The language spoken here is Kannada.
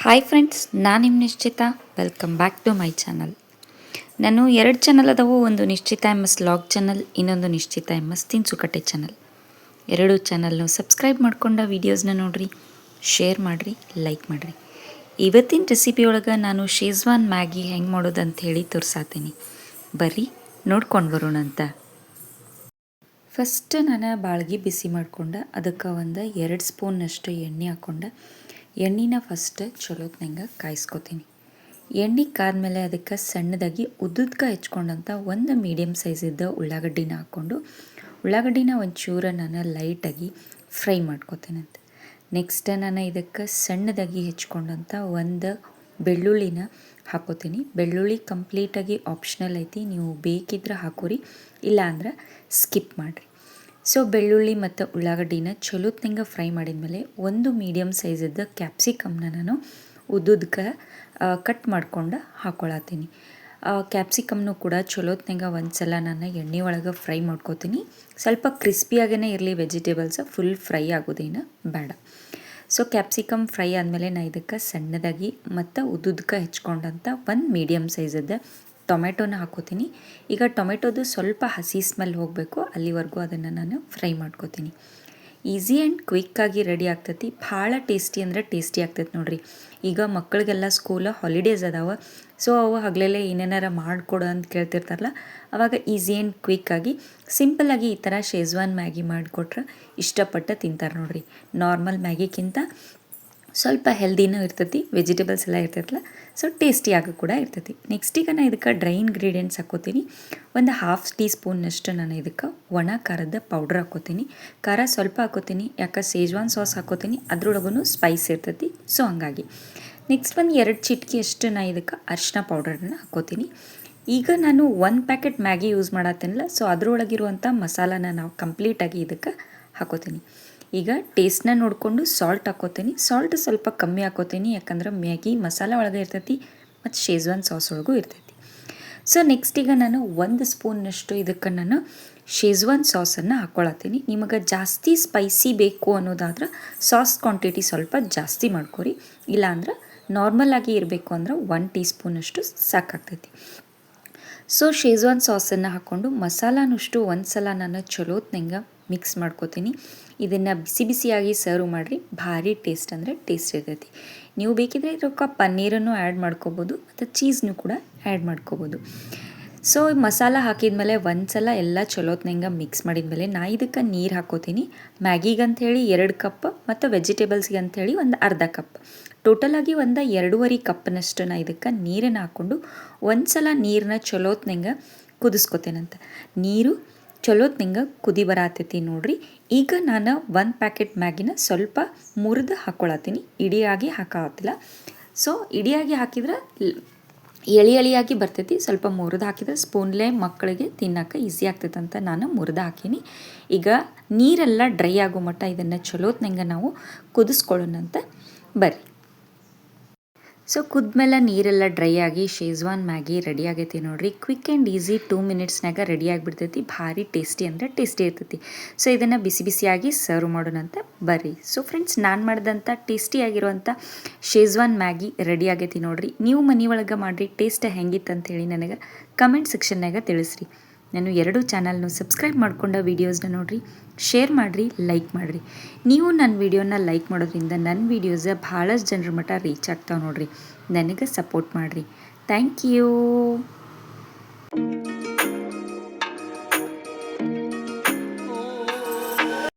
ಹಾಯ್ ಫ್ರೆಂಡ್ಸ್, ನಾನು ನಿಮ್ಮ Nishchita. Welcome back to my channel. ನಾನು 2 ಚಾನಲ್ ಅದಾವು. ಒಂದು ನಿಶ್ಚಿತ MS ಲಾಗ್ ಚಾನಲ್, ಇನ್ನೊಂದು ನಿಶ್ಚಿತ MS ತಿನ್ಸುಕಟ್ಟೆ ಚಾನಲ್. 2 ಚಾನಲ್ನು ಸಬ್ಸ್ಕ್ರೈಬ್ ಮಾಡ್ಕೊಂಡ ವೀಡಿಯೋಸ್ನ ನೋಡಿರಿ, ಶೇರ್ ಮಾಡಿರಿ, ಲೈಕ್ ಮಾಡಿರಿ. ಇವತ್ತಿನ ರೆಸಿಪಿ ಒಳಗೆ ನಾನು ಶೇಜ್ವಾನ್ ಮ್ಯಾಗಿ ಹೆಂಗೆ ಮಾಡೋದು ಅಂತ ಹೇಳಿ ತೋರ್ಸಾತೀನಿ. ಬರ್ರಿ ನೋಡ್ಕೊಂಡು ಬರೋಣ ಅಂತ. ಫಸ್ಟ್ ನಾನು ಬಾಳ್ಗಿ ಬಿಸಿ ಮಾಡ್ಕೊಂಡೆ, ಅದಕ್ಕೆ ಒಂದು 2 ಸ್ಪೂನ್ನಷ್ಟು ಎಣ್ಣೆ ಹಾಕ್ಕೊಂಡೆ. ಎಣ್ಣೆನ ಫಸ್ಟ್ ಚಲೋತ್ನಂಗೆ ಕಾಯಿಸ್ಕೊತೀನಿ. ಎಣ್ಣೆ ಕಾದ್ಮೇಲೆ ಅದಕ್ಕೆ ಸಣ್ಣದಾಗಿ ಉದ್ದುದ್ಕ ಹೆಚ್ಕೊಂಡಂಥ ಒಂದು ಮೀಡಿಯಮ್ ಸೈಜಿದ್ದ ಉಳ್ಳಾಗಡ್ಡಿನ ಹಾಕ್ಕೊಂಡು ಉಳ್ಳಾಗಡ್ಡಿನ ಒಂಚೂರು ನಾನು ಲೈಟಾಗಿ ಫ್ರೈ ಮಾಡ್ಕೊತೀನಂತೆ. ನೆಕ್ಸ್ಟ್ ನಾನು ಇದಕ್ಕೆ ಸಣ್ಣದಾಗಿ ಹೆಚ್ಕೊಂಡಂಥ ಒಂದು ಬೆಳ್ಳುಳ್ಳಿನ ಹಾಕೋತೀನಿ. ಬೆಳ್ಳುಳ್ಳಿ ಕಂಪ್ಲೀಟಾಗಿ ಆಪ್ಷನಲ್ ಐತಿ, ನೀವು ಬೇಕಿದ್ರೆ ಹಾಕೋರಿ, ಇಲ್ಲ ಅಂದ್ರೆ ಸ್ಕಿಪ್ ಮಾಡಿರಿ. ಸೊ ಬೆಳ್ಳುಳ್ಳಿ ಮತ್ತು ಉಳ್ಳಾಗಡ್ಡಿನ ಚಲೋತ್ನಂಗೆ ಫ್ರೈ ಮಾಡಿದ್ಮೇಲೆ ಒಂದು ಮೀಡಿಯಮ್ ಸೈಜಿದ್ದ ಕ್ಯಾಪ್ಸಿಕಮ್ನ ನಾನು ಉದ್ದುದ್ಕ ಕಟ್ ಮಾಡ್ಕೊಂಡು ಹಾಕ್ಕೊಳತ್ತೀನಿ. ಕ್ಯಾಪ್ಸಿಕಮ್ನು ಕೂಡ ಚಲೋತ್ನಂಗೆ ಒಂದು ಸಲ ನಾನು ಎಣ್ಣೆ ಒಳಗೆ ಫ್ರೈ ಮಾಡ್ಕೋತೀನಿ. ಸ್ವಲ್ಪ ಕ್ರಿಸ್ಪಿಯಾಗೇ ಇರಲಿ ವೆಜಿಟೇಬಲ್ಸ್, ಫುಲ್ ಫ್ರೈ ಆಗೋದೇನು ಬೇಡ. ಸೊ ಕ್ಯಾಪ್ಸಿಕಮ್ ಫ್ರೈ ಆದಮೇಲೆ ನಾನು ಇದಕ್ಕೆ ಸಣ್ಣದಾಗಿ ಮತ್ತು ಉದ್ದುದ್ಕ ಹೆಚ್ಕೊಂಡಂಥ ಒಂದು ಮೀಡಿಯಮ್ ಸೈಜದ್ದು ಟೊಮೆಟೊನ ಹಾಕೋತೀನಿ. ಈಗ ಟೊಮೆಟೊದು ಸ್ವಲ್ಪ ಹಸಿ ಸ್ಮೆಲ್ ಹೋಗಬೇಕು, ಅಲ್ಲಿವರೆಗೂ ಅದನ್ನು ನಾನು ಫ್ರೈ ಮಾಡ್ಕೋತೀನಿ. ಈಸಿ ಆ್ಯಂಡ್ ಕ್ವಿಕ್ಕಾಗಿ ರೆಡಿ ಆಗ್ತೈತಿ. ಭಾಳ ಟೇಸ್ಟಿ ಅಂದರೆ ಟೇಸ್ಟಿ ಆಗ್ತೈತಿ ನೋಡಿರಿ. ಈಗ ಮಕ್ಕಳಿಗೆಲ್ಲ ಸ್ಕೂಲ ಹಾಲಿಡೇಸ್ ಅದಾವೆ, ಸೊ ಅವು ಹಗಲೆಲ್ಲೇ ಏನೇನಾರ ಮಾಡಿಕೊಡು ಅಂತ ಕೇಳ್ತಿರ್ತಾರಲ್ಲ, ಆವಾಗ ಈಸಿ ಆ್ಯಂಡ್ ಕ್ವಿಕ್ಕಾಗಿ ಸಿಂಪಲ್ಲಾಗಿ ಈ ಥರ ಶೇಜ್ವಾನ್ ಮ್ಯಾಗಿ ಮಾಡಿಕೊಟ್ರೆ ಇಷ್ಟಪಟ್ಟು ತಿಂತಾರೆ ನೋಡಿರಿ. ನಾರ್ಮಲ್ ಮ್ಯಾಗಿಗಿಂತ ಸ್ವಲ್ಪ ಹೆಲ್ದಿನೂ ಇರ್ತೈತಿ, ವೆಜಿಟೇಬಲ್ಸ್ ಎಲ್ಲ ಇರ್ತೈತಲ್ಲ, ಸೊ ಟೇಸ್ಟಿಯಾಗಿ ಕೂಡ ಇರ್ತೈತಿ. ನೆಕ್ಸ್ಟ್ ಈಗ ನಾನು ಇದಕ್ಕೆ ಡ್ರೈ ಇಂಗ್ರೀಡಿಯೆಂಟ್ಸ್ ಹಾಕೋತೀನಿ. ಒಂದು 1/2 ಟೀ ಸ್ಪೂನ್ನಷ್ಟು ನಾನು ಇದಕ್ಕೆ ಒಣ ಖಾರದ ಪೌಡ್ರ್ ಹಾಕೋತೀನಿ. ಖಾರ ಸ್ವಲ್ಪ ಹಾಕೋತೀನಿ, ಯಾಕೆ ಶೇಜ್ವಾನ್ ಸಾಸ್ ಹಾಕೋತೀನಿ, ಅದ್ರೊಳಗೂ ಸ್ಪೈಸ್ ಇರ್ತೈತಿ, ಸೊ ಹಂಗಾಗಿ. ನೆಕ್ಸ್ಟ್ ಒಂದು 2 ಚಿಟಿಕೆಯಷ್ಟು ನಾನು ಇದಕ್ಕೆ ಅರಿಶಿನ ಪೌಡರನ್ನ ಹಾಕೋತೀನಿ. ಈಗ ನಾನು 1 ಪ್ಯಾಕೆಟ್ ಮ್ಯಾಗಿ ಯೂಸ್ ಮಾಡತ್ತೇನಲ್ಲ, ಸೊ ಅದರೊಳಗಿರುವಂಥ ಮಸಾಲಾನ ನಾವು ಕಂಪ್ಲೀಟಾಗಿ ಇದಕ್ಕೆ ಹಾಕೋತೀನಿ. ಈಗ ಟೇಸ್ಟ್ನ ನೋಡಿಕೊಂಡು ಸಾಲ್ಟ್ ಹಾಕೋತೀನಿ. ಸಾಲ್ಟ್ ಸ್ವಲ್ಪ ಕಮ್ಮಿ ಹಾಕೋತೀನಿ, ಯಾಕಂದ್ರೆ ಮ್ಯಾಗಿ ಮಸಾಲ ಒಳಗೆ ಇರ್ತೈತಿ ಮತ್ತು ಶೇಜ್ವಾನ್ ಸಾಸ್ ಒಳಗೂ ಇರ್ತೈತಿ. ಸೊ ನೆಕ್ಸ್ಟ್ ಈಗ ನಾನು 1 ಸ್ಪೂನ್ನಷ್ಟು ಇದಕ್ಕೆ ನಾನು ಶೇಜ್ವಾನ್ ಸಾಸನ್ನು ಹಾಕ್ಕೊಳತ್ತೀನಿ. ನಿಮಗೆ ಜಾಸ್ತಿ ಸ್ಪೈಸಿ ಬೇಕು ಅನ್ನೋದಾದ್ರೆ ಸಾಸ್ ಕ್ವಾಂಟಿಟಿ ಸ್ವಲ್ಪ ಜಾಸ್ತಿ ಮಾಡ್ಕೊರಿ, ಇಲ್ಲಾಂದ್ರೆ ನಾರ್ಮಲಾಗಿ ಇರಬೇಕು ಅಂದ್ರೆ 1 ಟೀ ಸ್ಪೂನಷ್ಟು ಸಾಕಾಗ್ತೈತಿ. ಸೊ ಶೇಜ್ವಾನ್ ಸಾಸನ್ನು ಹಾಕ್ಕೊಂಡು ಮಸಾಲಾನಷ್ಟು ಒಂದು ಸಲ ನಾನು ಚಲೋತ್ನಂಗೆ ಮಿಕ್ಸ್ ಮಾಡ್ಕೋತೀನಿ. ಇದನ್ನು ಬಿಸಿ ಬಿಸಿಯಾಗಿ ಸರ್ವ್ ಮಾಡಿರಿ, ಭಾರಿ ಟೇಸ್ಟ್ ಅಂದರೆ ಟೇಸ್ಟ್ ಇರ್ತೈತಿ. ನೀವು ಬೇಕಿದ್ರೆ ಇದಕ್ಕೆ ಪನ್ನೀರನ್ನು ಆ್ಯಡ್ ಮಾಡ್ಕೋಬೋದು ಮತ್ತು ಚೀಸ್ನು ಕೂಡ ಆ್ಯಡ್ ಮಾಡ್ಕೋಬೋದು. ಸೊ ಮಸಾಲ ಹಾಕಿದ್ಮೇಲೆ ಒಂದು ಸಲ ಎಲ್ಲ ಚಲೋತ್ನಂಗೆ ಮಿಕ್ಸ್ ಮಾಡಿದ್ಮೇಲೆ ನಾ ಇದಕ್ಕೆ ನೀರು ಹಾಕೋತೀನಿ. ಮ್ಯಾಗಿಗಂಥೇಳಿ 2 ಕಪ್ ಮತ್ತು ವೆಜಿಟೇಬಲ್ಸ್ಗೆ ಅಂಥೇಳಿ ಒಂದು ಅರ್ಧ ಕಪ್, ಟೋಟಲಾಗಿ ಒಂದು 2.5 ಕಪ್ನಷ್ಟು ನಾ ಇದಕ್ಕೆ ನೀರನ್ನು ಹಾಕ್ಕೊಂಡು ಒಂದು ಸಲ ನೀರನ್ನ ಚಲೋತ್ನಂಗೆ ಕುದಿಸ್ಕೊತೇನಂತ. ನೀರು ಚಲೋತ್ನಂಗೆ ಕುದಿ ಬರತೈತಿ ನೋಡ್ರಿ. ಈಗ ನಾನು 1 ಪ್ಯಾಕೆಟ್ ಮ್ಯಾಗಿನ ಸ್ವಲ್ಪ ಮುರಿದು ಹಾಕ್ಕೊಳತ್ತೀನಿ, ಇಡಿಯಾಗಿ ಹಾಕೋತ್ತಿಲ್ಲ. ಸೊ ಇಡಿಯಾಗಿ ಹಾಕಿದ್ರೆ ಎಳಿಯಾಗಿ ಬರ್ತೈತಿ, ಸ್ವಲ್ಪ ಮುರಿದು ಹಾಕಿದ್ರೆ ಸ್ಪೂನ್ಲೇ ಮಕ್ಕಳಿಗೆ ತಿನ್ನೋಕೆ ಈಸಿ ಆಗ್ತೈತೆ ಅಂತ ನಾನು ಮುರಿದು ಹಾಕೀನಿ. ಈಗ ನೀರೆಲ್ಲ ಡ್ರೈ ಆಗೋ ಮಟ್ಟ ಇದನ್ನು ಚಲೋತ್ನಂಗೆ ನಾವು ಕುದಿಸ್ಕೊಳ್ಳೋಣಂತ ಬರ್ರಿ. ಸೊ ಕುದ್ಮೇಲೆ ನೀರೆಲ್ಲ ಡ್ರೈ ಆಗಿ ಶೇಜ್ವಾನ್ ಮ್ಯಾಗಿ ರೆಡಿ ಆಗೈತಿ ನೋಡ್ರಿ. ಕ್ವಿಕ್ ಆ್ಯಂಡ್ ಈಸಿ 2 ಮಿನಿಟ್ಸ್ನಾಗ ರೆಡಿ ಆಗಿಬಿಡ್ತೈತಿ. ಭಾರಿ ಟೇಸ್ಟಿ ಅಂದರೆ ಟೇಸ್ಟಿ ಇರ್ತೈತಿ. ಸೊ ಇದನ್ನು ಬಿಸಿ ಬಿಸಿಯಾಗಿ ಸರ್ವ್ ಮಾಡೋಣಂತ ಬರ್ರಿ. ಸೊ ಫ್ರೆಂಡ್ಸ್, ನಾನು ಮಾಡಿದಂಥ ಟೇಸ್ಟಿಯಾಗಿರುವಂಥ ಶೇಜ್ವಾನ್ ಮ್ಯಾಗಿ ರೆಡಿ ಆಗೈತಿ ನೋಡ್ರಿ. ನೀವು ಮನೆಯೊಳಗೆ ಮಾಡಿರಿ, ಟೇಸ್ಟ್ ಹೆಂಗಿತ್ತು ಅಂತೇಳಿ ನನಗೆ ಕಮೆಂಟ್ ಸೆಕ್ಷನ್ನಾಗ ತಿಳಿಸ್ರಿ. ನಾನು 2 ಚಾನಲ್ನು ಸಬ್ಸ್ಕ್ರೈಬ್ ಮಾಡ್ಕೊಂಡ ವೀಡಿಯೋಸ್ನ ನೋಡಿರಿ, ಶೇರ್ ಮಾಡಿರಿ, ಲೈಕ್ ಮಾಡಿರಿ. ನೀವು ನನ್ನ ವೀಡಿಯೋನ ಲೈಕ್ ಮಾಡೋದ್ರಿಂದ ನನ್ನ ವೀಡಿಯೋಸ ಭಾಳಷ್ಟು ಜನರ ಮಟ್ಟ ರೀಚ್ ಆಗ್ತಾವೆ ನೋಡಿರಿ. ನನಗೆ ಸಪೋರ್ಟ್ ಮಾಡಿರಿ. Thank you.